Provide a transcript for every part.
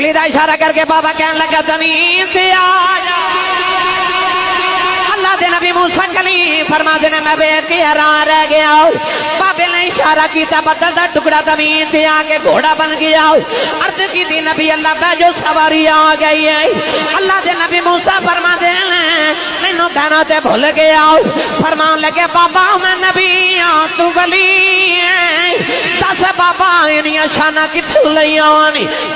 उंगली का इशारा करके बाबा कहने लगा जमीन से आ जा। अल्लाह दे नबी मूसा कलीम फरमाते ने मैं बेर के हैरान रह गया। बाबे ने इशारा किया, बदल का टुकड़ा जमीन से आके घोड़ा बन गया। अर्ज की थी नबी अल्लाह का जो सवारी आ गई है। अल्लाह दे नबी मूसा फरमाते मैनू कहना ते भूल गया। फरमान लगे बाबा मैं नबी हाँ तू वली दस बाबा इनिया शाना किथों लिया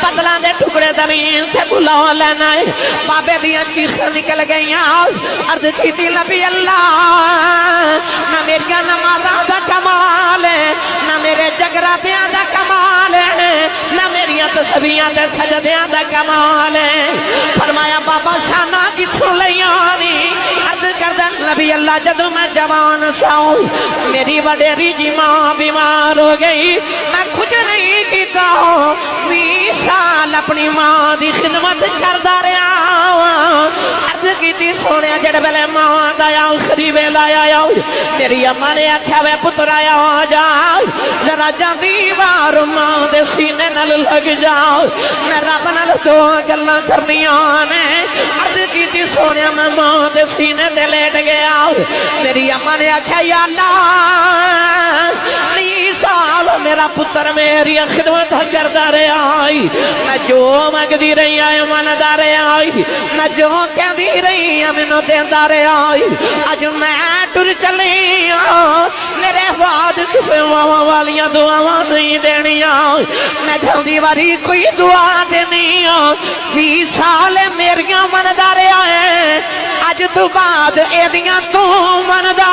बदलों के टुकड़े जमीन से बुला लेना है। बाबे दिया चीखां निकल गई। अर्ज की नबी अल्लाह ना मेरिया नमाज़ां दा कमाल है ना मेरे जगरातियां दा कमाल है ना मेरिया तस्बीहां ते सजदियां दा कमाल है। फरमाया बाबा शाना किथों लिया अर्ज करदा नबी अल्लाह जदों मैं जवान साऊं मेरी वडेरी जी मां बीमार हो गई। मैं कुछ नहीं किया 20 साल अपनी मां की खिदमत करता रहा। अर्ज की सोने जड़ वेले मां का आखिरी वेला आया तेरी अम्मा ने आख्या वे पुत्रा आ जा जरा जाती बार मां के सीने नाल लग जाओ मैं रब नाल दो गल्लां करनियां ने। अर्ज की सोने मैं मां के सीने ते लेट गया। तेरी अम्मा ने आख्या या अल्लाह 20 साल मेरा पुत्र मेरी खिदमत करता रहा। मैं जो मंगती रही है मनता रहा। मैं जो कहती रही है मैनू देता रहा। अज मैं टुर चली मेरे बाद किसी मावा वालियां दुआवां नहीं देनिया। मैं जाती वारी कोई दुआ देनी 20 साल मेरिया मनता रहा है। अज तो बाद एदियां तू मनदा